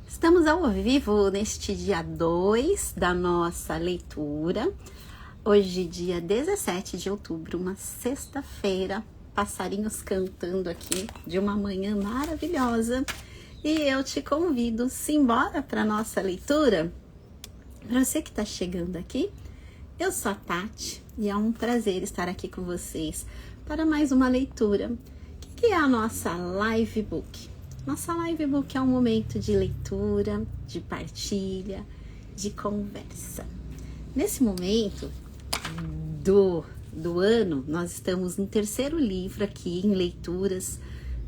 Estamos ao vivo neste dia 2 da nossa leitura. Hoje, dia 17 de outubro, uma sexta-feira, passarinhos cantando aqui de uma manhã maravilhosa. E eu te convido, simbora para a nossa leitura. Para você que está chegando aqui, eu sou a Tati e é um prazer estar aqui com vocês para mais uma leitura. O que é a nossa live book? Nossa live book é um momento de leitura, de partilha, de conversa. Nesse momento do ano, nós estamos no terceiro livro aqui em leituras,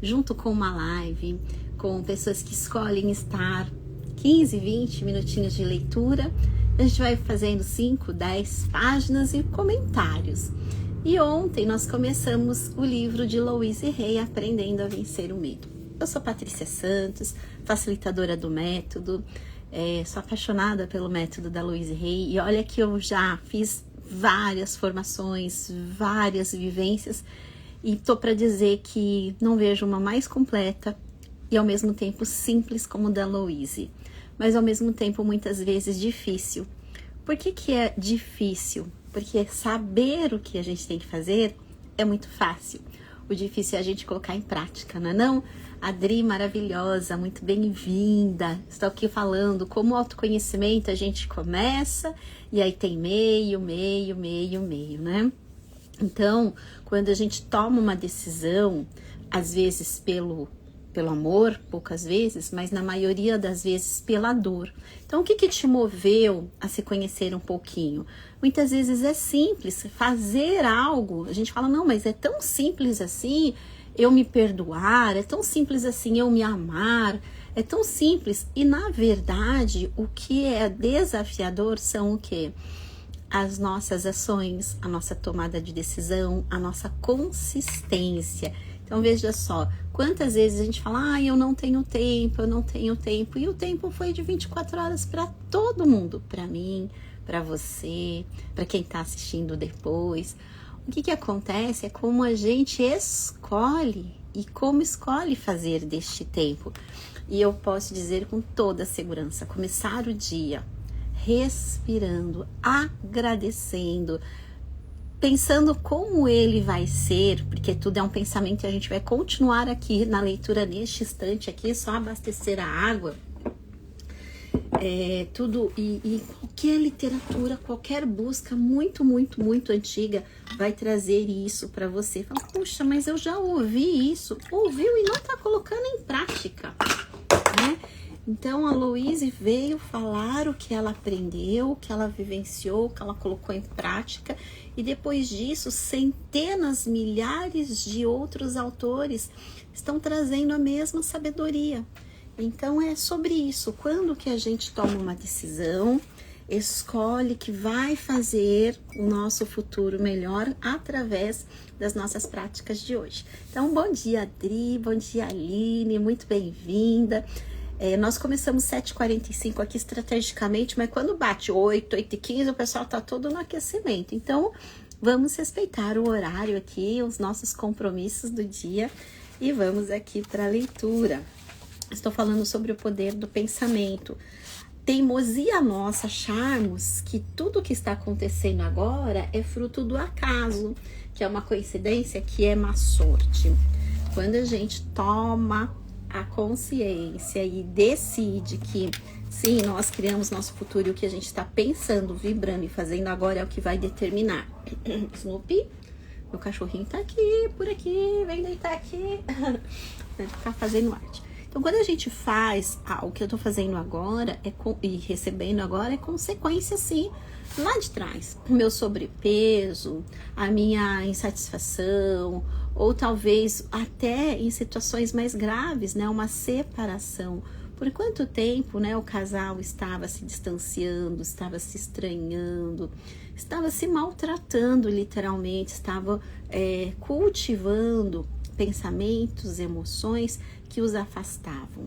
junto com uma live, com pessoas que escolhem estar 15, 20 minutinhos de leitura. A gente vai fazendo 5, 10 páginas e comentários. E ontem nós começamos o livro de Louise Hay, Aprendendo a Vencer o Medo. Eu sou Patrícia Santos, facilitadora do método, sou apaixonada pelo método da Louise Hay e olha que eu já fiz várias formações, várias vivências e tô para dizer que não vejo uma mais completa e ao mesmo tempo simples como o da Louise, mas ao mesmo tempo muitas vezes difícil. Por que é difícil? Porque saber o que a gente tem que fazer é muito fácil. O difícil é a gente colocar em prática, não é não? Adri, maravilhosa, muito bem-vinda. Estou aqui falando como o autoconhecimento a gente começa e aí tem meio, né? Então, quando a gente toma uma decisão, às vezes pelo amor, poucas vezes, mas na maioria das vezes pela dor. Então, o que te moveu a se conhecer um pouquinho? Muitas vezes é simples fazer algo. A gente fala, não, mas é tão simples assim eu me perdoar, é tão simples assim eu me amar, é tão simples. E na verdade, o que é desafiador são o quê? As nossas ações, a nossa tomada de decisão, a nossa consistência. Então veja só, quantas vezes a gente fala, eu não tenho tempo, e o tempo foi de 24 horas para todo mundo, para mim, para você, para quem está assistindo depois. O que acontece é como a gente escolhe e como escolhe fazer deste tempo. E eu posso dizer com toda segurança, começar o dia respirando, agradecendo, pensando como ele vai ser, porque tudo é um pensamento e a gente vai continuar aqui na leitura neste instante aqui, só abastecer a água. Tudo e qualquer literatura, qualquer busca muito antiga vai trazer isso para você. Fala, puxa, mas eu já ouvi isso. Ouviu e não está colocando em prática, né? Então a Louise veio falar o que ela aprendeu, o que ela vivenciou, o que ela colocou em prática, e depois disso centenas, milhares de outros autores estão trazendo a mesma sabedoria. Então é sobre isso, quando que a gente toma uma decisão, escolhe que vai fazer o nosso futuro melhor através das nossas práticas de hoje. Então bom dia Adri, bom dia Aline, muito bem-vinda. Nós começamos 7h45 aqui estrategicamente, mas quando bate 8h15 o pessoal tá todo no aquecimento. Então vamos respeitar o horário aqui, os nossos compromissos do dia e vamos aqui para a leitura. Estou falando sobre o poder do pensamento. Teimosia nossa acharmos que tudo que está acontecendo agora é fruto do acaso, que é uma coincidência, que é má sorte. Quando a gente toma a consciência e decide que sim, nós criamos nosso futuro e o que a gente está pensando, vibrando e fazendo agora é o que vai determinar. Snoopy, meu cachorrinho tá aqui, por aqui, vem deitar aqui. Vai ficar fazendo arte. Então, quando a gente faz o que eu tô fazendo agora e recebendo agora, é consequência, sim, lá de trás. O meu sobrepeso, a minha insatisfação, ou talvez até em situações mais graves, né, uma separação. Por quanto tempo, né, o casal estava se distanciando, estava se estranhando, estava se maltratando literalmente, estava cultivando pensamentos, emoções que os afastavam.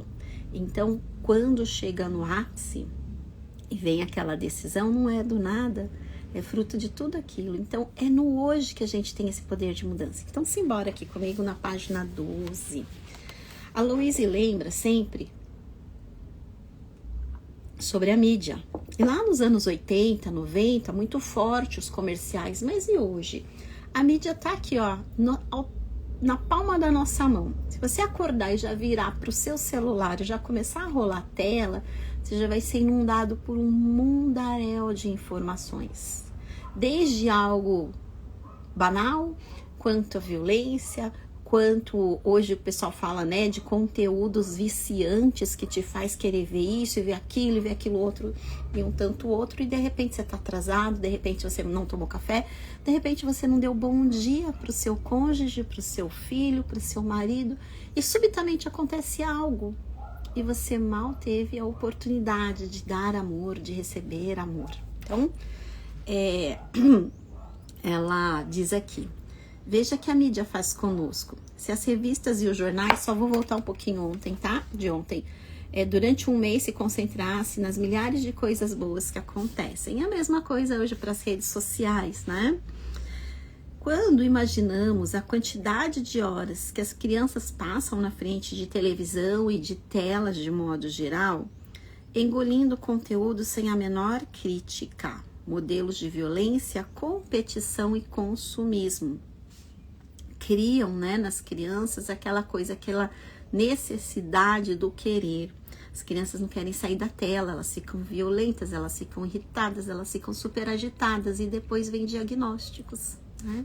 Então, quando chega no ápice e vem aquela decisão, não é do nada, é fruto de tudo aquilo. Então, é no hoje que a gente tem esse poder de mudança. Então, simbora aqui comigo na página 12. A Louise lembra sempre sobre a mídia. E lá nos anos 80, 90, muito forte os comerciais, mas e hoje? A mídia tá aqui, ó, na palma da nossa mão. Se você acordar e já virar para o seu celular e já começar a rolar a tela, você já vai ser inundado por um mundaréu de informações. Desde algo banal, quanto a violência, quanto hoje o pessoal fala, né, de conteúdos viciantes que te faz querer ver isso e ver aquilo outro e um tanto outro, e de repente você tá atrasado, de repente você não tomou café, de repente você não deu bom dia pro seu cônjuge, pro seu filho, pro seu marido, e subitamente acontece algo e você mal teve a oportunidade de dar amor, de receber amor. Então, ela diz aqui: veja que a mídia faz conosco. Se as revistas e os jornais, só vou voltar um pouquinho ontem, tá? De ontem. Durante um mês se concentrasse nas milhares de coisas boas que acontecem. É a mesma coisa hoje para as redes sociais, né? Quando imaginamos a quantidade de horas que as crianças passam na frente de televisão e de telas de modo geral, engolindo conteúdo sem a menor crítica, modelos de violência, competição e consumismo, criam, né, nas crianças aquela necessidade do querer. As crianças não querem sair da tela, elas ficam violentas, elas ficam irritadas, elas ficam super agitadas e depois vem diagnósticos, né?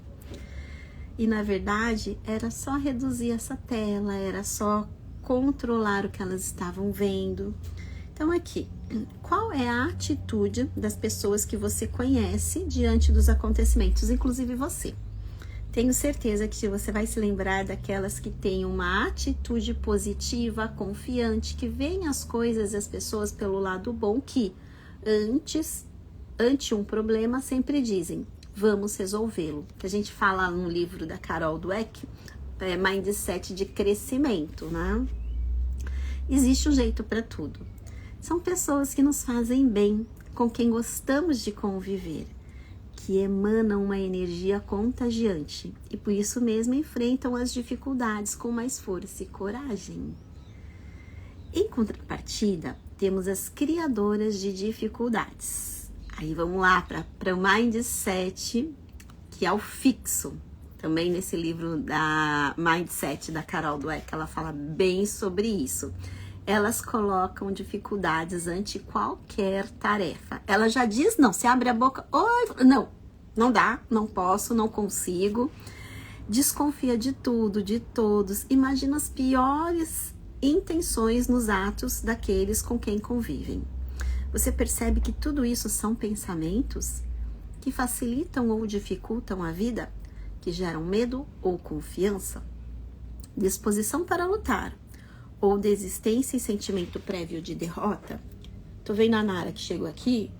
E na verdade era só reduzir essa tela, era só controlar o que elas estavam vendo. Então aqui, qual é a atitude das pessoas que você conhece diante dos acontecimentos, inclusive você? Tenho certeza que você vai se lembrar daquelas que têm uma atitude positiva, confiante, que veem as coisas e as pessoas pelo lado bom, que ante um problema sempre dizem, vamos resolvê-lo. Que a gente fala no livro da Carol Dweck, Mindset de crescimento, né? Existe um jeito para tudo. São pessoas que nos fazem bem, com quem gostamos de conviver, que emanam uma energia contagiante e por isso mesmo enfrentam as dificuldades com mais força e coragem. Em contrapartida, temos as criadoras de dificuldades. Aí vamos lá para o Mindset, que é o fixo. Também nesse livro da Mindset da Carol Dweck, ela fala bem sobre isso. Elas colocam dificuldades ante qualquer tarefa. Ela já diz, não, se abre a boca, oi, não dá, não posso, não consigo. Desconfia de tudo, de todos. Imagina as piores intenções nos atos daqueles com quem convivem. Você percebe que tudo isso são pensamentos que facilitam ou dificultam a vida, que geram medo ou confiança, disposição para lutar, ou desistência e sentimento prévio de derrota. Tô vendo a Nara que chegou aqui,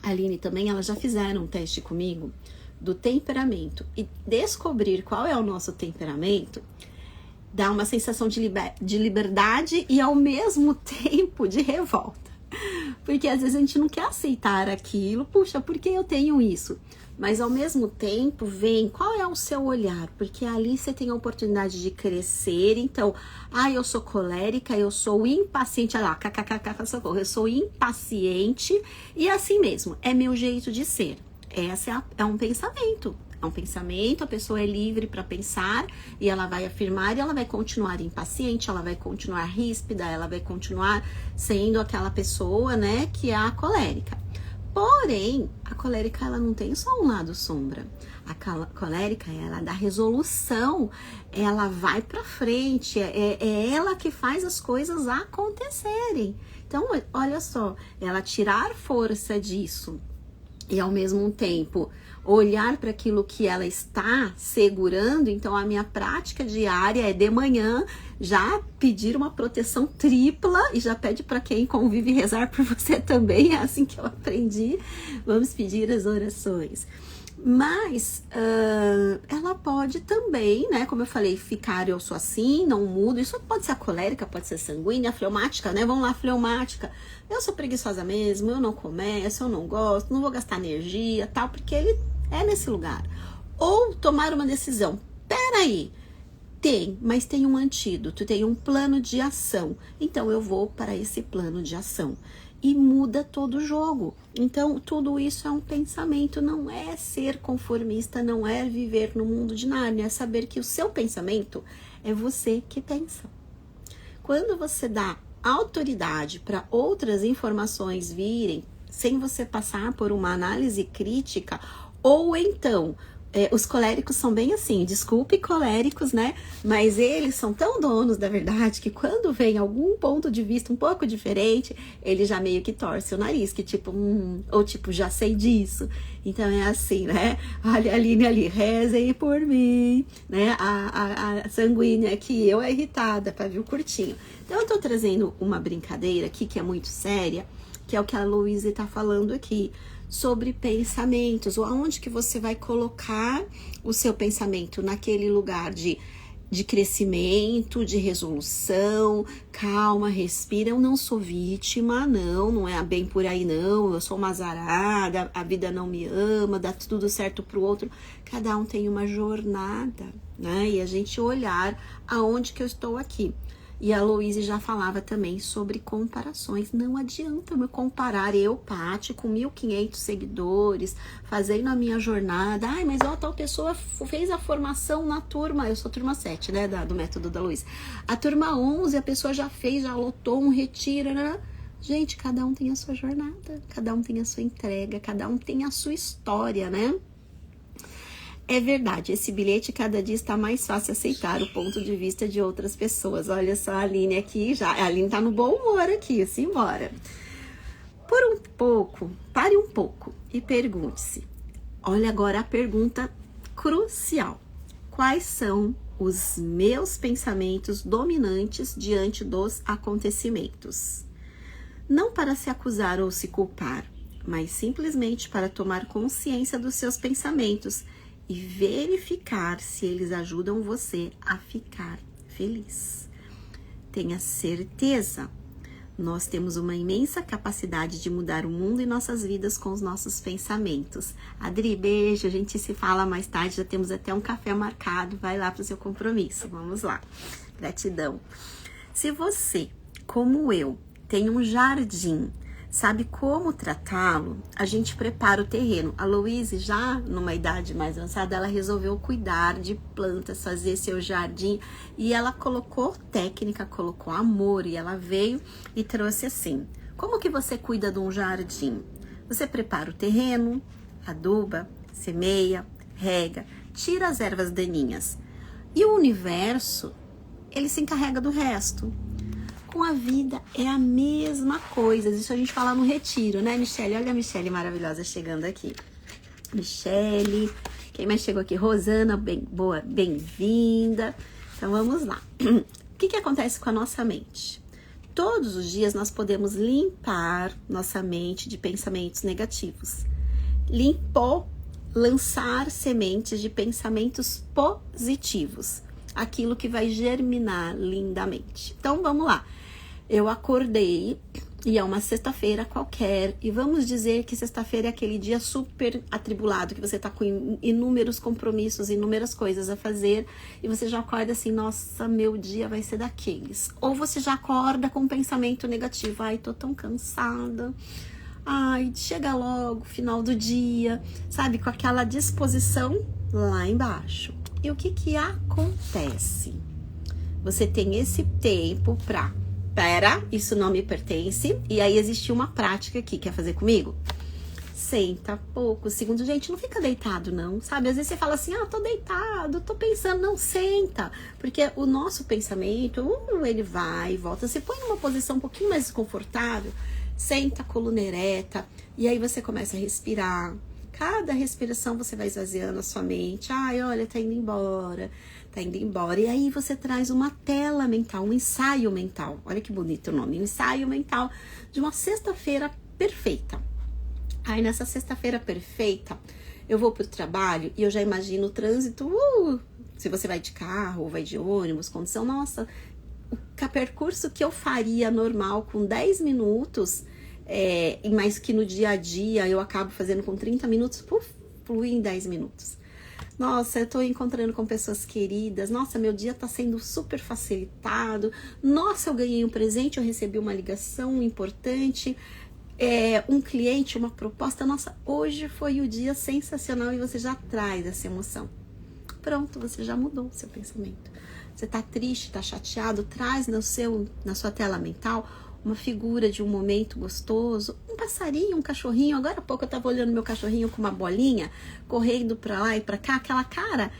a Aline também, elas já fizeram um teste comigo do temperamento, e descobrir qual é o nosso temperamento dá uma sensação de liberdade e ao mesmo tempo de revolta, porque às vezes a gente não quer aceitar aquilo, puxa, por que eu tenho isso? Mas ao mesmo tempo vem, qual é o seu olhar? Porque ali você tem a oportunidade de crescer. Então, eu sou colérica, eu sou impaciente, olha lá, socorro, eu sou impaciente e assim mesmo, é meu jeito de ser. Essa é um pensamento. É um pensamento, a pessoa é livre para pensar e ela vai afirmar e ela vai continuar impaciente, ela vai continuar ríspida, ela vai continuar sendo aquela pessoa, né, que é a colérica. Porém, a colérica, ela não tem só um lado sombra. A colérica, ela dá resolução, ela vai pra frente, é ela que faz as coisas acontecerem. Então, olha só, ela tirar força disso e ao mesmo tempo olhar para aquilo que ela está segurando. Então a minha prática diária é de manhã já pedir uma proteção tripla, e já pede para quem convive rezar por você também, é assim que eu aprendi. Vamos pedir as orações. Mas ela pode também, né, como eu falei, ficar eu sou assim, não mudo. Isso pode ser a colérica, pode ser sanguínea, a fleumática, né? Vamos lá, fleumática. Eu sou preguiçosa mesmo, eu não começo, eu não gosto, não vou gastar energia, tal, porque ele é nesse lugar. Ou tomar uma decisão. Peraí, Tem, mas tem um antídoto, tem um plano de ação. Então eu vou para esse plano de ação. E muda todo o jogo. Então, tudo isso é um pensamento, não é ser conformista, não é viver no mundo de Nárnia, é saber que o seu pensamento é você que pensa. Quando você dá autoridade para outras informações virem, sem você passar por uma análise crítica, ou então... os coléricos são bem assim, desculpe coléricos, né? Mas eles são tão donos da verdade que quando vem algum ponto de vista um pouco diferente, ele já meio que torce o nariz, que tipo, ou tipo, já sei disso. Então é assim, né? Olha a Aline ali, rezem por mim, né? A sanguínea aqui, eu é irritada, pavio curtinho. Então eu tô trazendo uma brincadeira aqui que é muito séria, que é o que a Louise tá falando aqui. Sobre pensamentos, ou aonde que você vai colocar o seu pensamento, naquele lugar de crescimento, de resolução, calma, respira, eu não sou vítima, não é bem por aí não, eu sou uma azarada, a vida não me ama, dá tudo certo pro outro, cada um tem uma jornada, né, e a gente olhar aonde que eu estou aqui. E a Louise já falava também sobre comparações. Não adianta me comparar eu, Paty, com 1.500 seguidores, fazendo a minha jornada. Ai, mas ó, tal pessoa fez a formação na turma, eu sou turma 7, né, do método da Louise. A turma 11, a pessoa já fez, já lotou um retiro, né? Gente, cada um tem a sua jornada, cada um tem a sua entrega, cada um tem a sua história, né? É verdade, esse bilhete cada dia está mais fácil aceitar o ponto de vista de outras pessoas. Olha só a Aline aqui, já. A Aline tá no bom humor aqui, simbora. Por um pouco, pare um pouco e pergunte-se. Olha agora a pergunta crucial. Quais são os meus pensamentos dominantes diante dos acontecimentos? Não para se acusar ou se culpar, mas simplesmente para tomar consciência dos seus pensamentos e verificar se eles ajudam você a ficar feliz. Tenha certeza, nós temos uma imensa capacidade de mudar o mundo e nossas vidas com os nossos pensamentos. Adri, beijo, a gente se fala mais tarde, já temos até um café marcado, vai lá para o seu compromisso, vamos lá. Gratidão. Se você, como eu, tem um jardim, sabe como tratá-lo, a gente prepara o terreno. A Louise, já numa idade mais avançada, ela resolveu cuidar de plantas, fazer seu jardim. E ela colocou técnica, colocou amor. E ela veio e trouxe assim. Como que você cuida de um jardim? Você prepara o terreno, aduba, semeia, rega, tira as ervas daninhas. E o universo, ele se encarrega do resto. Com a vida é a mesma coisa. Isso a gente fala no retiro, né, Michele? Olha a Michele maravilhosa chegando aqui. Michele, quem mais chegou aqui? Rosana, bem-vinda. Então vamos lá. O que acontece com a nossa mente? Todos os dias nós podemos limpar nossa mente de pensamentos negativos. Limpou, lançar sementes de pensamentos positivos. Aquilo que vai germinar lindamente. Então vamos lá. Eu acordei e é uma sexta-feira qualquer, e vamos dizer que sexta-feira é aquele dia super atribulado, que você tá com inúmeros compromissos, inúmeras coisas a fazer, e você já acorda assim, nossa, meu dia vai ser daqueles. Ou você já acorda com um pensamento negativo, ai, tô tão cansada, ai, chega logo, final do dia, sabe, com aquela disposição lá embaixo. E o que acontece? Você tem esse tempo pra... Pera, isso não me pertence. E aí existe uma prática aqui. Quer fazer comigo? Senta poucos segundos. Gente, não fica deitado não, sabe? Às vezes você fala assim, tô deitado, tô pensando. Não, senta. Porque o nosso pensamento, ele vai e volta. Você põe numa posição um pouquinho mais desconfortável. Senta, coluna ereta. E aí você começa a respirar. Cada respiração você vai esvaziando a sua mente. Ai, olha, tá indo embora. Tá indo embora. E aí você traz uma tela mental, um ensaio mental. Olha que bonito o nome. Um ensaio mental de uma sexta-feira perfeita. Aí nessa sexta-feira perfeita, eu vou pro trabalho e eu já imagino o trânsito. Se você vai de carro ou vai de ônibus, condição, nossa, o percurso que eu faria normal com 10 minutos... mas que no dia a dia eu acabo fazendo com 30 minutos, flui em 10 minutos. Nossa, eu tô encontrando com pessoas queridas. Nossa, meu dia tá sendo super facilitado. Nossa, eu ganhei um presente, eu recebi uma ligação importante. Um cliente, uma proposta. Nossa, hoje foi o dia sensacional e você já traz essa emoção. Pronto, você já mudou o seu pensamento. Você tá triste, tá chateado, traz na sua tela mental uma figura de um momento gostoso, um passarinho, um cachorrinho. Agora há pouco eu tava olhando meu cachorrinho com uma bolinha, correndo pra lá e pra cá, aquela cara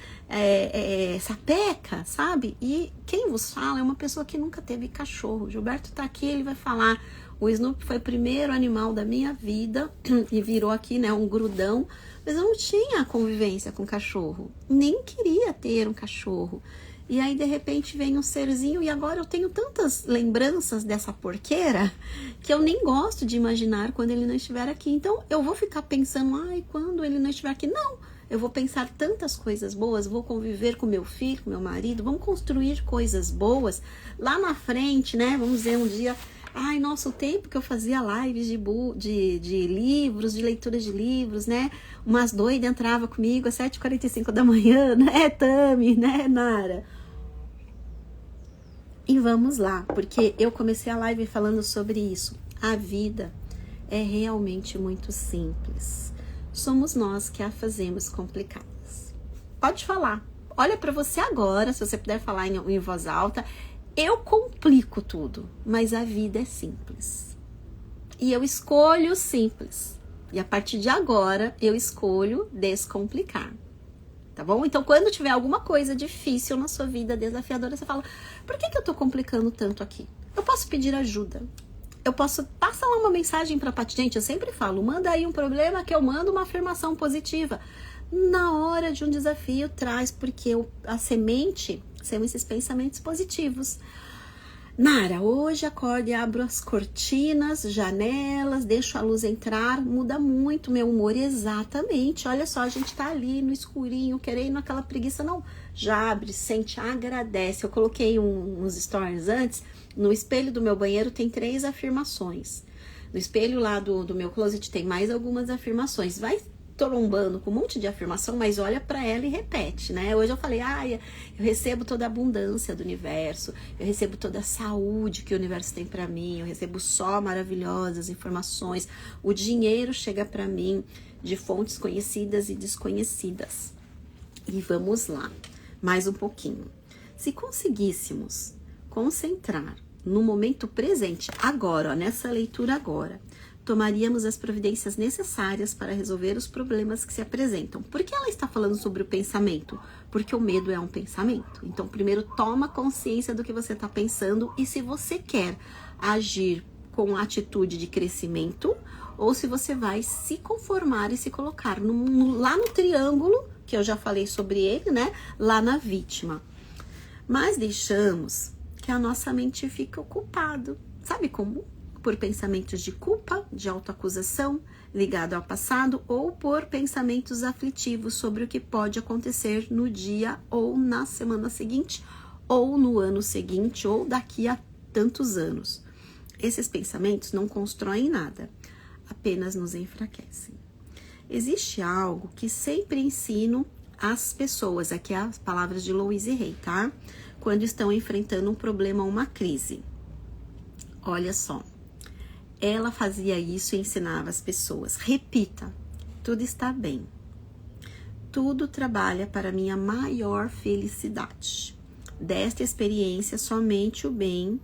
sapeca, sabe? E quem vos fala é uma pessoa que nunca teve cachorro. O Gilberto tá aqui, ele vai falar. O Snoopy foi o primeiro animal da minha vida e virou aqui, né, um grudão. Mas eu não tinha convivência com cachorro, nem queria ter um cachorro. E aí, de repente, vem um serzinho e agora eu tenho tantas lembranças dessa porqueira que eu nem gosto de imaginar quando ele não estiver aqui. Então, eu vou ficar pensando, ai, quando ele não estiver aqui? Não, eu vou pensar tantas coisas boas, vou conviver com meu filho, com meu marido, vamos construir coisas boas. Lá na frente, né, vamos dizer um dia... Ai, nossa, o tempo que eu fazia lives de livros, de leitura de livros, né? Umas doidas entravam comigo às 7h45 da manhã, né, Tami, né, Nara? E vamos lá, porque eu comecei a live falando sobre isso. A vida é realmente muito simples. Somos nós que a fazemos complicadas. Pode falar. Olha para você agora, se você puder falar em voz alta. Eu complico tudo, mas a vida é simples. E eu escolho simples. E a partir de agora, eu escolho descomplicar. Tá bom? Então, quando tiver alguma coisa difícil na sua vida, desafiadora, você fala, por que eu tô complicando tanto aqui? Eu posso pedir ajuda. Eu posso passar lá uma mensagem pra Paty. Gente, eu sempre falo, manda aí um problema que eu mando uma afirmação positiva. Na hora de um desafio, traz, porque a semente são esses pensamentos positivos. Nara, hoje acordo e abro as cortinas, janelas, deixo a luz entrar, muda muito meu humor. Exatamente, olha só, a gente tá ali no escurinho, querendo aquela preguiça, não, já abre, sente, agradece. Eu coloquei uns stories antes, no espelho do meu banheiro tem 3 afirmações, no espelho lá do meu closet tem mais algumas afirmações, vai trombando com um monte de afirmação, mas olha para ela e repete, né? Hoje eu falei, eu recebo toda a abundância do universo, eu recebo toda a saúde que o universo tem para mim, eu recebo só maravilhosas informações, o dinheiro chega para mim de fontes conhecidas e desconhecidas. E vamos lá, mais um pouquinho. Se conseguíssemos concentrar no momento presente, agora, ó, nessa leitura agora, tomaríamos as providências necessárias para resolver os problemas que se apresentam. Por que ela está falando sobre o pensamento? Porque o medo é um pensamento. Então, primeiro, toma consciência do que você está pensando e se você quer agir com atitude de crescimento ou se você vai se conformar e se colocar lá no triângulo, que eu já falei sobre ele, né? Lá na vítima. Mas deixamos que a nossa mente fique ocupada. Sabe como? Por pensamentos de culpa, de autoacusação, ligado ao passado, ou por pensamentos aflitivos sobre o que pode acontecer no dia ou na semana seguinte, ou no ano seguinte, ou daqui a tantos anos. Esses pensamentos não constroem nada, apenas nos enfraquecem. Existe algo que sempre ensino às pessoas, aqui as palavras de Louise Hay, tá? Quando estão enfrentando um problema ou uma crise. Olha só. Ela fazia isso e ensinava as pessoas. Repita, tudo está bem. Tudo trabalha para minha maior felicidade. Desta experiência, somente o bem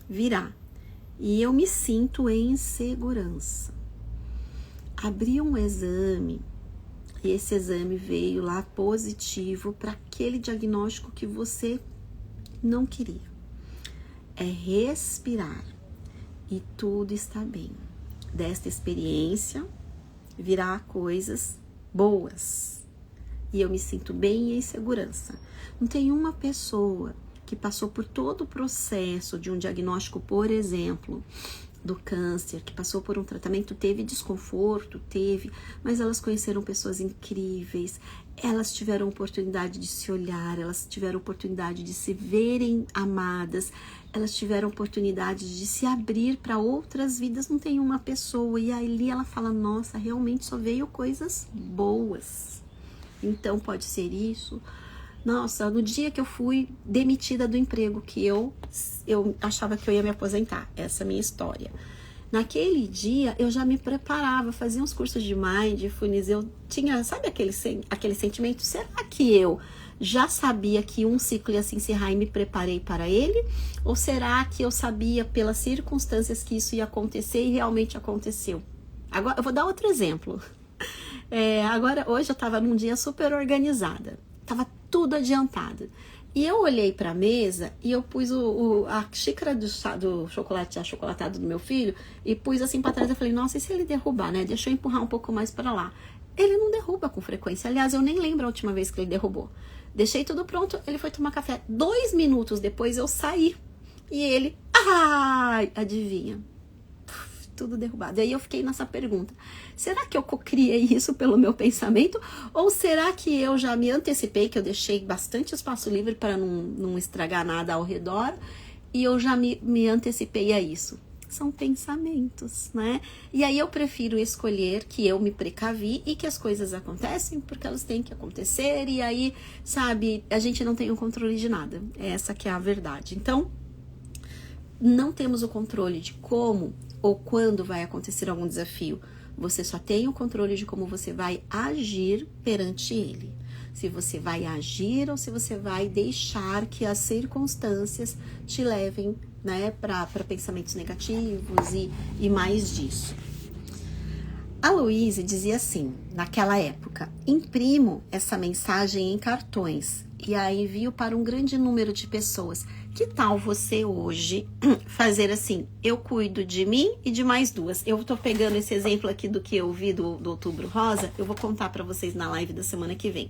virá. E eu me sinto em segurança. Abri um exame e esse exame veio lá positivo para aquele diagnóstico que você não queria. É respirar. E tudo está bem. Desta experiência virá coisas boas. E eu me sinto bem e em segurança. Não tem uma pessoa que passou por todo o processo de um diagnóstico, por exemplo, do câncer, que passou por um tratamento, teve desconforto, mas elas conheceram pessoas incríveis, elas tiveram oportunidade de se olhar, elas tiveram oportunidade de se verem amadas, elas tiveram oportunidade de se abrir para outras vidas. Não tem uma pessoa, e ali ela fala, nossa, realmente só veio coisas boas. Então pode ser isso. Nossa, no dia que eu fui demitida do emprego, que eu achava que eu ia me aposentar, essa é a minha história. Naquele dia, eu já me preparava, fazia uns cursos de mindfulness, eu tinha, sabe aquele sentimento? Será que eu já sabia que um ciclo ia se encerrar e me preparei para ele? Ou será que eu sabia pelas circunstâncias que isso ia acontecer e realmente aconteceu? Agora, eu vou dar outro exemplo. Hoje eu estava num dia super organizada, estava tudo adiantado. E eu olhei para a mesa e eu pus a xícara do chocolate achocolatado do meu filho e pus assim para trás. Eu falei, nossa, e se ele derrubar, né? Deixa eu empurrar um pouco mais para lá. Ele não derruba com frequência. Aliás, eu nem lembro a última vez que ele derrubou. Deixei tudo pronto, ele foi tomar café. 2 minutos depois eu saí e ele, adivinha? Tudo derrubado. E aí eu fiquei nessa pergunta. Será que eu criei isso pelo meu pensamento? Ou será que eu já me antecipei, que eu deixei bastante espaço livre para não estragar nada ao redor, e eu já me antecipei a isso? São pensamentos, né? E aí eu prefiro escolher que eu me precavi e que as coisas acontecem porque elas têm que acontecer, e aí, sabe, a gente não tem o controle de nada. Essa que é a verdade. Então, não temos o controle de como ou quando vai acontecer algum desafio. Você só tem o controle de como você vai agir perante ele. Se você vai agir ou se você vai deixar que as circunstâncias te levem, né, para pensamentos negativos e mais disso. A Louise dizia assim, naquela época: imprimo essa mensagem em cartões e a envio para um grande número de pessoas. Que tal você hoje fazer assim? Eu cuido de mim e de mais 2. Eu tô pegando esse exemplo aqui do que eu vi do Outubro Rosa. Eu vou contar para vocês na live da semana que vem.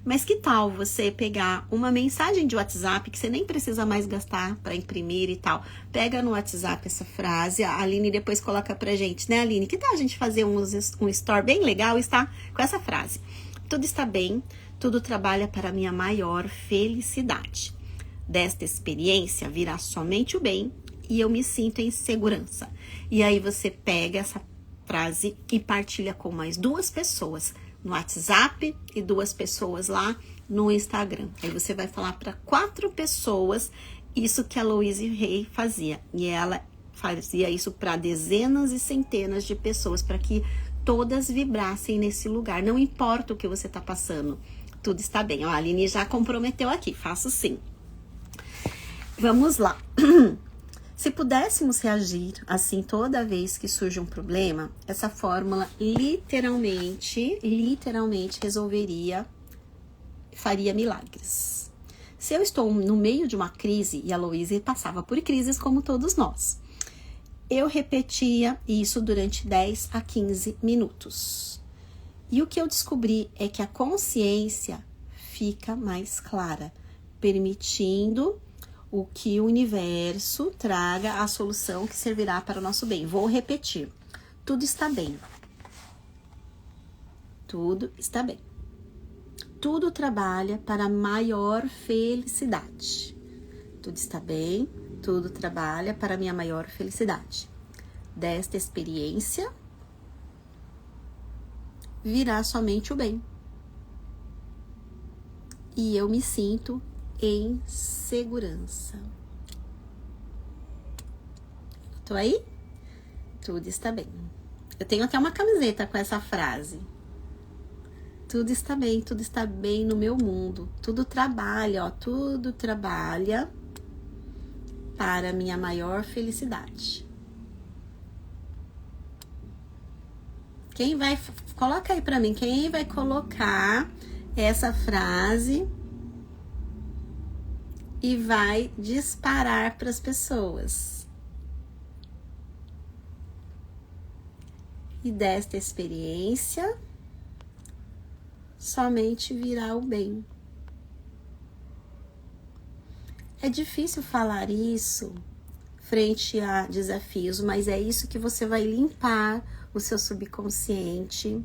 Mas que tal você pegar uma mensagem de WhatsApp que você nem precisa mais gastar para imprimir e tal? Pega no WhatsApp essa frase, a Aline depois coloca pra gente, né, Aline? Que tal a gente fazer um story bem legal, está? Com essa frase. Tudo está bem, tudo trabalha para a minha maior felicidade. Desta experiência virá somente o bem e eu me sinto em segurança. E aí você pega essa frase e partilha com mais 2 pessoas no WhatsApp e 2 pessoas lá no Instagram. Aí você vai falar para 4 pessoas isso que a Louise Hay fazia. E ela fazia isso para dezenas e centenas de pessoas, para que todas vibrassem nesse lugar. Não importa o que você está passando, tudo está bem. Ó, a Aline já comprometeu aqui, faço sim. Vamos lá. Se pudéssemos reagir assim toda vez que surge um problema, essa fórmula literalmente faria milagres. Se eu estou no meio de uma crise, e a Louise passava por crises como todos nós, eu repetia isso durante 10 a 15 minutos. E o que eu descobri é que a consciência fica mais clara, permitindo o que o universo traga a solução que servirá para o nosso bem. Vou repetir. Tudo está bem. Tudo está bem. Tudo trabalha para a maior felicidade. Tudo está bem. Tudo trabalha para a minha maior felicidade. Desta experiência virá somente o bem. E eu me sinto em segurança. Tô aí? Tudo está bem. Eu tenho até uma camiseta com essa frase. Tudo está bem no meu mundo. Tudo trabalha, tudo trabalha para a minha maior felicidade. Quem vai, coloca aí para mim, quem vai colocar essa frase e vai disparar para as pessoas. E desta experiência, somente virá o bem. É difícil falar isso frente a desafios, mas é isso que você vai limpar o seu subconsciente.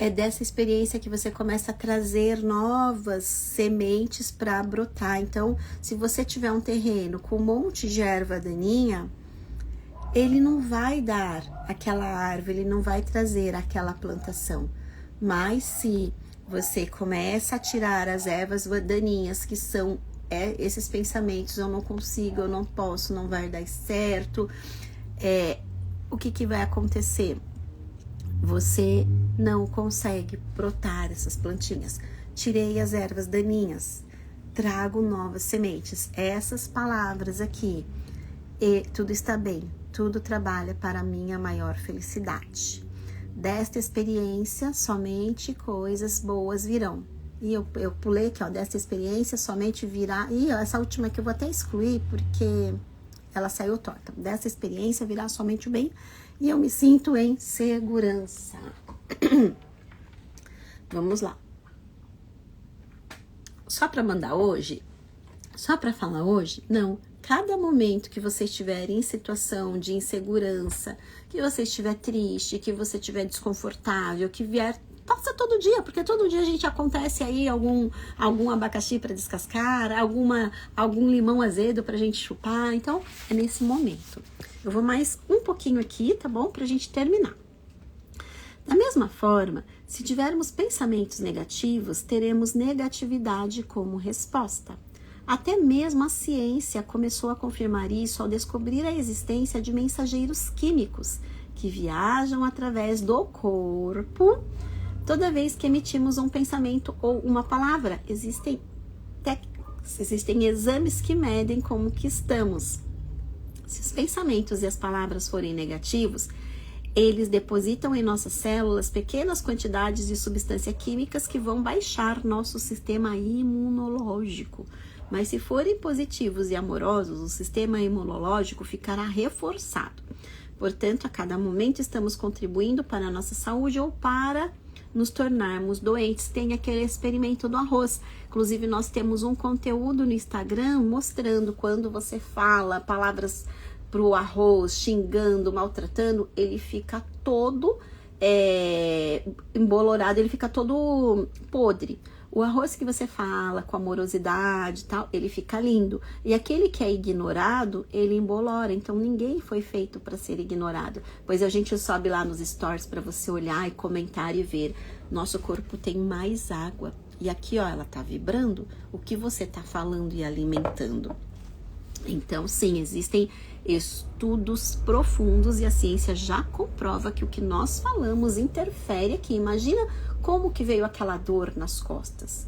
É dessa experiência que você começa a trazer novas sementes para brotar. Então, se você tiver um terreno com um monte de erva daninha, ele não vai dar aquela árvore, ele não vai trazer aquela plantação. Mas se você começa a tirar as ervas daninhas, que são esses pensamentos, eu não consigo, eu não posso, não vai dar certo, o que vai acontecer? Você não consegue brotar essas plantinhas. Tirei as ervas daninhas, trago novas sementes. Essas palavras aqui, e tudo está bem, tudo trabalha para a minha maior felicidade. Desta experiência, somente coisas boas virão. E eu pulei aqui, ó, desta experiência, somente virá... E essa última aqui eu vou até excluir, porque ela saiu torta. Dessa experiência virá somente o bem, e eu me sinto em segurança. Vamos lá. Só para mandar hoje? Só para falar hoje? Não. Cada momento que você estiver em situação de insegurança, que você estiver triste, que você estiver desconfortável, que vier, passa todo dia, porque todo dia a gente acontece aí algum abacaxi para descascar, algum limão azedo pra gente chupar. Então, é nesse momento. Eu vou mais um pouquinho aqui, tá bom? Pra gente terminar. Da mesma forma, se tivermos pensamentos negativos, teremos negatividade como resposta. Até mesmo a ciência começou a confirmar isso ao descobrir a existência de mensageiros químicos que viajam através do corpo toda vez que emitimos um pensamento ou uma palavra. Existem exames que medem como que estamos. Se os pensamentos e as palavras forem negativos, eles depositam em nossas células pequenas quantidades de substâncias químicas que vão baixar nosso sistema imunológico. Mas se forem positivos e amorosos, o sistema imunológico ficará reforçado. Portanto, a cada momento estamos contribuindo para a nossa saúde ou para nos tornarmos doentes. Tem aquele experimento do arroz. Inclusive, nós temos um conteúdo no Instagram mostrando quando você fala palavras pro arroz, xingando, maltratando, ele fica todo embolorado, ele fica todo podre. O arroz que você fala com amorosidade e tal, ele fica lindo. E aquele que é ignorado, ele embolora. Então, ninguém foi feito para ser ignorado. Pois a gente sobe lá nos stories para você olhar e comentar e ver. Nosso corpo tem mais água. E aqui, ó, ela tá vibrando o que você tá falando e alimentando. Então, sim, existem estudos profundos e a ciência já comprova que o que nós falamos interfere aqui. Imagina como que veio aquela dor nas costas,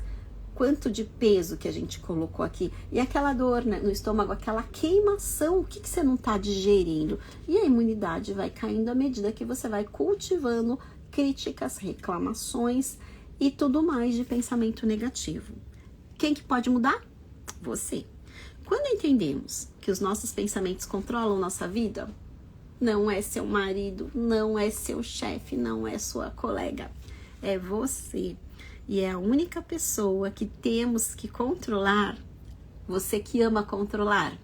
quanto de peso que a gente colocou aqui, e aquela dor, né, no estômago, aquela queimação, o que você não está digerindo? E a imunidade vai caindo à medida que você vai cultivando críticas, reclamações e tudo mais de pensamento negativo. Quem que pode mudar? Você. Quando entendemos que os nossos pensamentos controlam nossa vida, não é seu marido, não é seu chefe, não é sua colega, é você. E é a única pessoa que temos que controlar, você que ama controlar,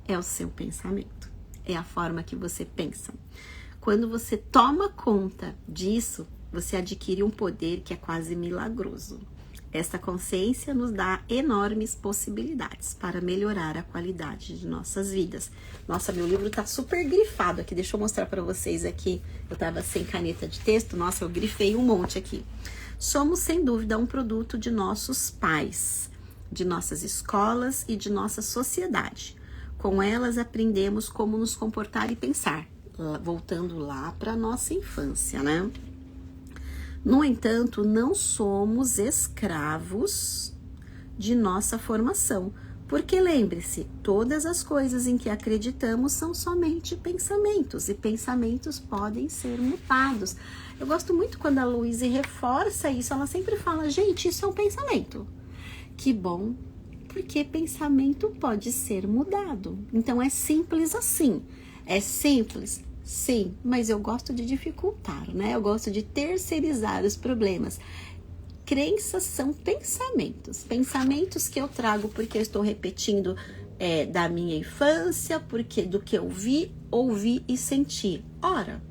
é o seu pensamento, é a forma que você pensa. Quando você toma conta disso, você adquire um poder que é quase milagroso. Esta consciência nos dá enormes possibilidades para melhorar a qualidade de nossas vidas. Nossa, meu livro tá super grifado aqui. Deixa eu mostrar para vocês aqui. Eu tava sem caneta de texto. Nossa, eu grifei um monte aqui. Somos, sem dúvida, um produto de nossos pais, de nossas escolas e de nossa sociedade. Com elas aprendemos como nos comportar e pensar. Voltando lá para nossa infância, né? No entanto, não somos escravos de nossa formação, porque lembre-se, todas as coisas em que acreditamos são somente pensamentos, e pensamentos podem ser mutados. Eu gosto muito quando a Louise reforça isso, ela sempre fala, gente, isso é um pensamento. Que bom, porque pensamento pode ser mudado. Então é simples assim, é simples. Sim, mas eu gosto de dificultar, né? Eu gosto de terceirizar os problemas. Crenças são pensamentos. Pensamentos que eu trago porque eu estou repetindo da minha infância, porque do que eu vi, ouvi e senti. Ora,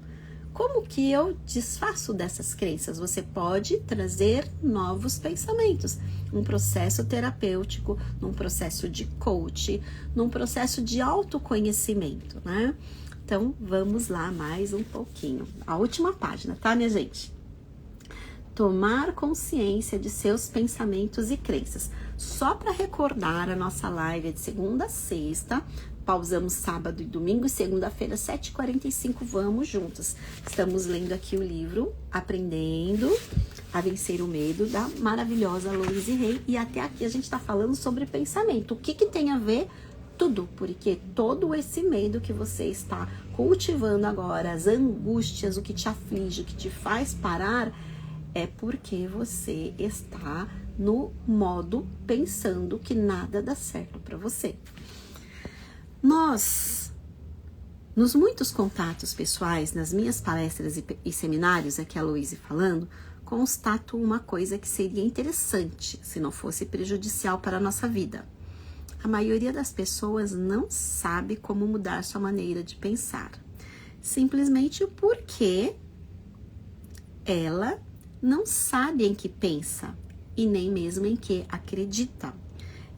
como que eu desfaço dessas crenças? Você pode trazer novos pensamentos. Um processo terapêutico, num processo de coach, num processo de autoconhecimento, né? Então, vamos lá mais um pouquinho. A última página, tá, minha gente? tomar consciência de seus pensamentos e crenças. Só para recordar, a nossa live é de segunda a sexta, pausamos sábado e domingo, e segunda-feira, 7h45, vamos juntas. Estamos lendo aqui o livro Aprendendo a Vencer o Medo, da maravilhosa Louise Hay, e até aqui a gente está falando sobre pensamento. O que tem a ver? Tudo, porque todo esse medo que você está cultivando agora, as angústias, o que te aflige, o que te faz parar, é porque você está no modo pensando que nada dá certo para você. Nos muitos contatos pessoais, nas minhas palestras e seminários, aqui a Louise falando, constato uma coisa que seria interessante se não fosse prejudicial para a nossa vida. A maioria das pessoas não sabe como mudar sua maneira de pensar, simplesmente porque ela não sabe em que pensa e nem mesmo em que acredita.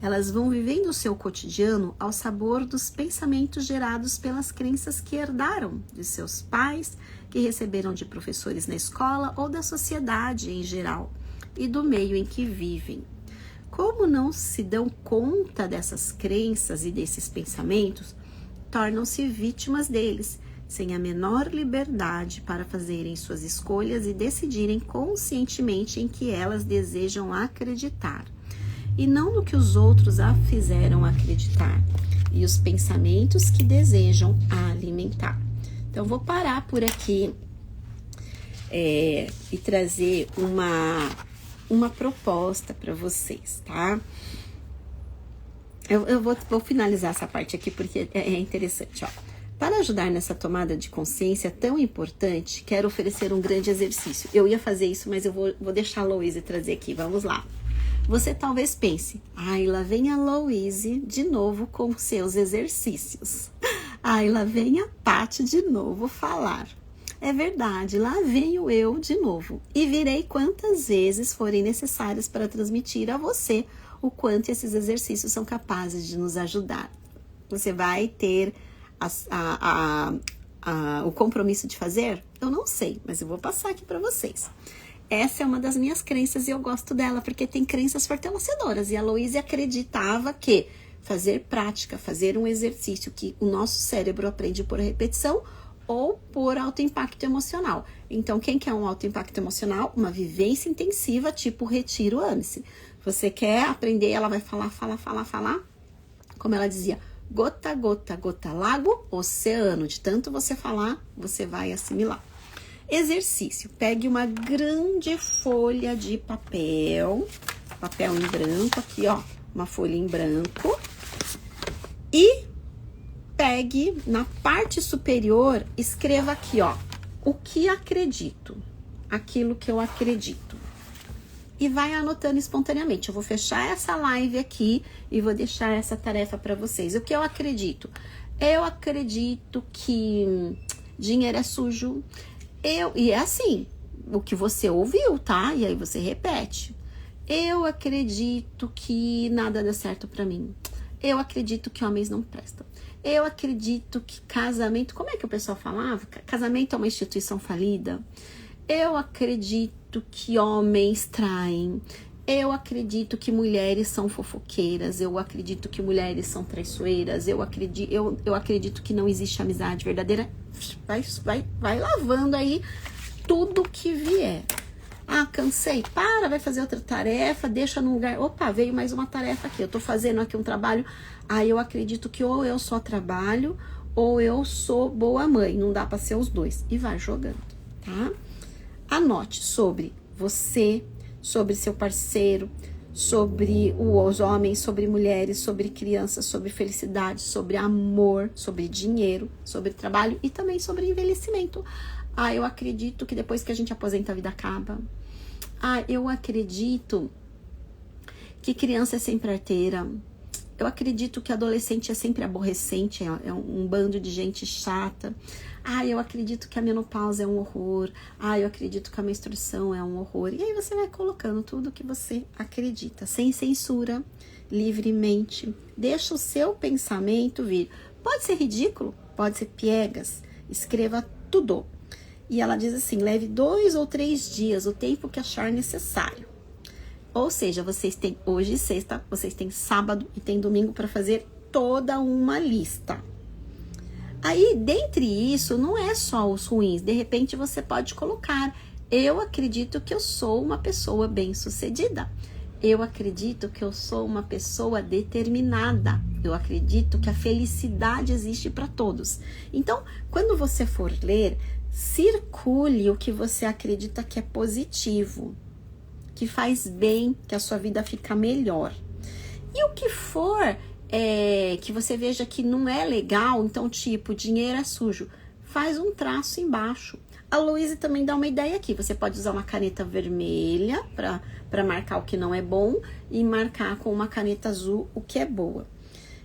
Elas vão vivendo o seu cotidiano ao sabor dos pensamentos gerados pelas crenças que herdaram de seus pais, que receberam de professores na escola ou da sociedade em geral e do meio em que vivem. Como não se dão conta dessas crenças e desses pensamentos, tornam-se vítimas deles, sem a menor liberdade para fazerem suas escolhas e decidirem conscientemente em que elas desejam acreditar, e não no que os outros a fizeram acreditar, e os pensamentos que desejam alimentar. Então, vou parar por aqui e trazer uma proposta para vocês, tá? Eu vou finalizar essa parte aqui porque é interessante, ó. Para ajudar nessa tomada de consciência tão importante, quero oferecer um grande exercício. Eu ia fazer isso, mas eu vou deixar a Louise trazer aqui. Vamos lá. Você talvez pense, ai, lá vem a Louise de novo com seus exercícios. Ai, lá vem a Paty de novo falar. É verdade, lá venho eu de novo. E virei quantas vezes forem necessárias para transmitir a você o quanto esses exercícios são capazes de nos ajudar. Você vai ter o compromisso de fazer? Eu não sei, mas eu vou passar aqui para vocês. Essa é uma das minhas crenças e eu gosto dela porque tem crenças fortalecedoras. E a Louise acreditava que fazer prática, fazer um exercício que o nosso cérebro aprende por repetição ou por alto impacto emocional. Então, quem quer um alto impacto emocional? Uma vivência intensiva, tipo retiro ame-se. Você quer aprender, ela vai falar. Como ela dizia, gota, gota, gota, lago, oceano. De tanto você falar, você vai assimilar. Exercício. Pegue uma grande folha de papel em branco, aqui ó, uma folha em branco, e pegue na parte superior, escreva aqui ó, o que acredito, aquilo que eu acredito, e vai anotando espontaneamente. Eu vou fechar essa live aqui e vou deixar essa tarefa para vocês. O que eu acredito? Eu acredito que dinheiro é sujo. E é assim, o que você ouviu, tá? E aí você repete. Eu acredito que nada dá certo pra mim. Eu acredito que homens não prestam. Eu acredito que casamento... Como é que o pessoal falava? Casamento é uma instituição falida. Eu acredito que homens traem. Eu acredito que mulheres são fofoqueiras. Eu acredito que mulheres são traiçoeiras. Eu acredito que não existe amizade verdadeira. Vai lavando aí tudo que vier. Ah, cansei. Vai fazer outra tarefa, deixa num lugar. Opa, veio mais uma tarefa aqui. Eu tô fazendo aqui um trabalho. Eu acredito que ou eu só trabalho ou eu sou boa mãe. Não dá pra ser os dois. E vai jogando, tá? Anote sobre você, sobre seu parceiro, sobre os homens, sobre mulheres, sobre crianças, sobre felicidade, sobre amor, sobre dinheiro, sobre trabalho e também sobre envelhecimento. Eu acredito que depois que a gente aposenta a vida acaba. Eu acredito que criança é sempre arteira. Eu acredito que adolescente é sempre aborrecente, é um bando de gente chata. Eu acredito que a menopausa é um horror. Eu acredito que a menstruação é um horror. E aí você vai colocando tudo que você acredita, sem censura, livremente. Deixa o seu pensamento vir. Pode ser ridículo, pode ser piegas. Escreva tudo. E ela diz assim, leve 2 ou 3 dias, o tempo que achar necessário. Ou seja, vocês têm hoje sexta, vocês têm sábado e tem domingo para fazer toda uma lista. Aí, dentre isso, não é só os ruins. De repente, você pode colocar, eu acredito que eu sou uma pessoa bem-sucedida. Eu acredito que eu sou uma pessoa determinada. Eu acredito que a felicidade existe para todos. Então, quando você for ler, circule o que você acredita que é positivo, que faz bem, que a sua vida fica melhor. E o que for que você veja que não é legal, então tipo, dinheiro é sujo, faz um traço embaixo. A Luísa também dá uma ideia aqui, você pode usar uma caneta vermelha para marcar o que não é bom e marcar com uma caneta azul o que é boa.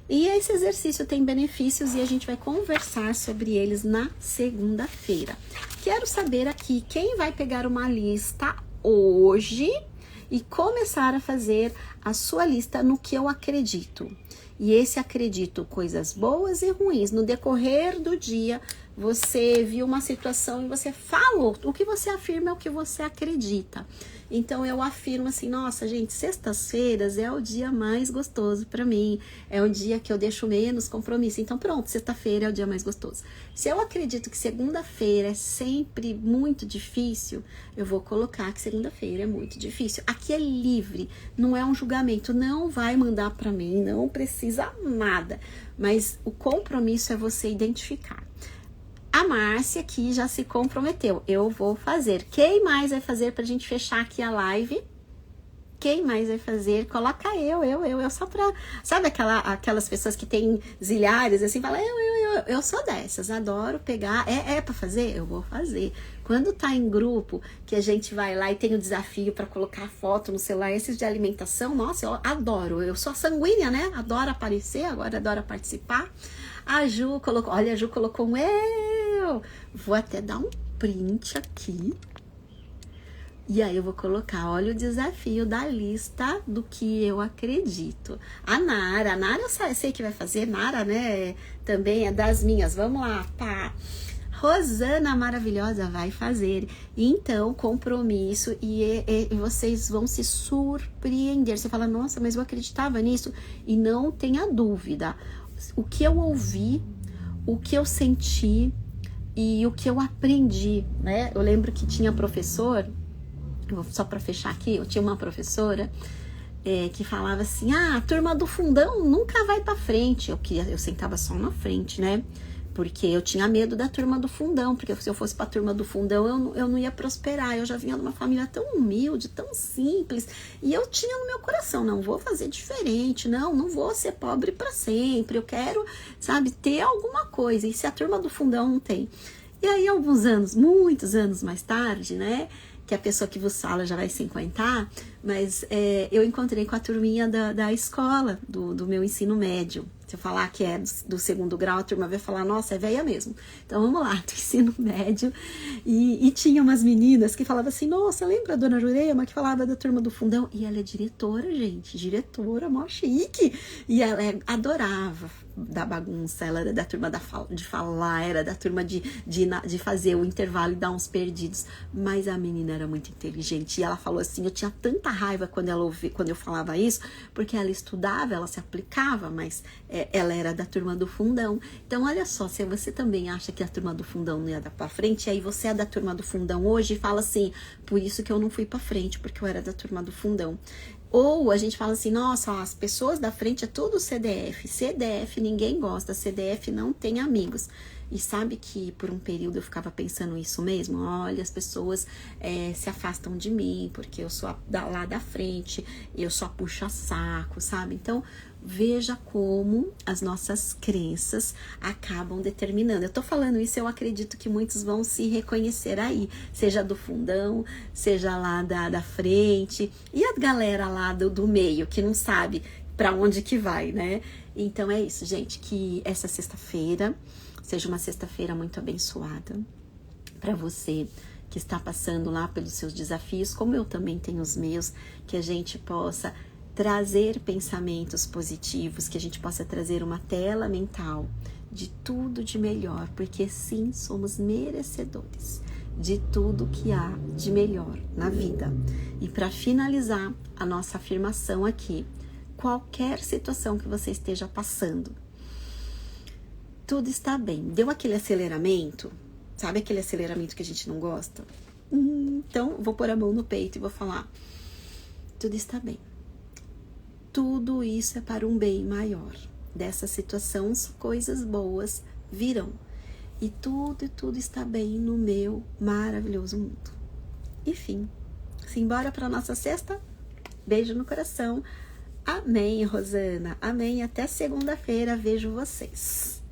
E esse exercício tem benefícios e a gente vai conversar sobre eles na segunda-feira. Quero saber aqui quem vai pegar uma lista hoje e começar a fazer a sua lista no que eu acredito. E esse acredito, coisas boas e ruins. No decorrer do dia, você viu uma situação e você falou. O que você afirma é o que você acredita. Então, eu afirmo assim, nossa, gente, sextas-feiras é o dia mais gostoso para mim. É o dia que eu deixo menos compromisso. Então, pronto, sexta-feira é o dia mais gostoso. Se eu acredito que segunda-feira é sempre muito difícil, eu vou colocar que segunda-feira é muito difícil. Aqui é livre, não é um julgamento. Não vai mandar para mim, não precisa nada. Mas o compromisso é você identificar. A Márcia aqui já se comprometeu. Eu vou fazer. Quem mais vai fazer pra gente fechar aqui a live? Quem mais vai fazer? Coloca eu só pra... Sabe aquelas pessoas que têm zilhares, assim, fala eu sou dessas, adoro pegar. É pra fazer? Eu vou fazer. Quando tá em grupo, que a gente vai lá e tem o desafio pra colocar foto no celular, esses de alimentação, nossa, eu adoro. Eu sou sanguínea, né? Adoro aparecer, agora adoro participar. A Ju colocou, olha, a Ju colocou um eu. Vou até dar um print aqui. E aí eu vou colocar, olha o desafio da lista do que eu acredito. A Nara eu sei que vai fazer, Nara, né? Também é das minhas. Vamos lá, pá. Rosana maravilhosa vai fazer. Então, compromisso e vocês vão se surpreender. Você fala, nossa, mas eu acreditava nisso. E não tenha dúvida. O que eu ouvi, o que eu senti e o que eu aprendi, né? Eu lembro que tinha professor, só para fechar aqui, eu tinha uma professora que falava assim, a turma do fundão nunca vai para frente. Eu sentava só na frente, né? Porque eu tinha medo da turma do fundão, porque se eu fosse pra turma do fundão, eu não ia prosperar. Eu já vinha de uma família tão humilde, tão simples, e eu tinha no meu coração, não vou fazer diferente, não vou ser pobre pra sempre, eu quero, sabe, ter alguma coisa, e se a turma do fundão não tem. E aí, alguns anos, muitos anos mais tarde, né, que a pessoa que vos fala já vai se encontrar, mas eu encontrei com a turminha da escola, do meu ensino médio. Se eu falar que é do segundo grau, a turma vai falar, nossa, é velha mesmo. Então, vamos lá, do ensino médio. E tinha umas meninas que falavam assim, nossa, lembra a dona Jurema que falava da turma do fundão? E ela é diretora, gente, diretora, mó chique. E ela adorava da bagunça, ela era da turma de falar, era da turma de fazer o intervalo e dar uns perdidos. Mas a menina era muito inteligente. E ela falou assim, eu tinha tanta raiva quando eu falava isso, porque ela estudava, ela se aplicava, mas ela era da turma do fundão. Então, olha só, se você também acha que a turma do fundão não ia dar pra frente, aí você é da turma do fundão hoje e fala assim, por isso que eu não fui pra frente, porque eu era da turma do fundão. Ou a gente fala assim, nossa, ó, as pessoas da frente é tudo CDF. CDF ninguém gosta, CDF não tem amigos. E sabe que por um período eu ficava pensando isso mesmo? Olha, as pessoas se afastam de mim, porque eu sou lá da frente, eu só puxo saco, sabe? Então, veja como as nossas crenças acabam determinando. Eu tô falando isso, eu acredito que muitos vão se reconhecer aí, seja do fundão, seja lá da frente, e a galera lá do meio, que não sabe pra onde que vai, né? Então é isso, gente, que essa sexta-feira seja uma sexta-feira muito abençoada para você que está passando lá pelos seus desafios, como eu também tenho os meus, que a gente possa trazer pensamentos positivos, que a gente possa trazer uma tela mental de tudo de melhor, porque sim, somos merecedores. de tudo que há de melhor na vida. E para finalizar a nossa afirmação aqui, qualquer situação que você esteja passando, tudo está bem. Deu aquele aceleramento, sabe aquele aceleramento que a gente não gosta? Então, vou pôr a mão no peito e vou falar, tudo está bem. Tudo isso é para um bem maior. Dessa situação, coisas boas virão. E tudo está bem no meu maravilhoso mundo. Enfim, simbora para nossa sexta? Beijo no coração. Amém, Rosana. Amém. Até segunda-feira. Vejo vocês.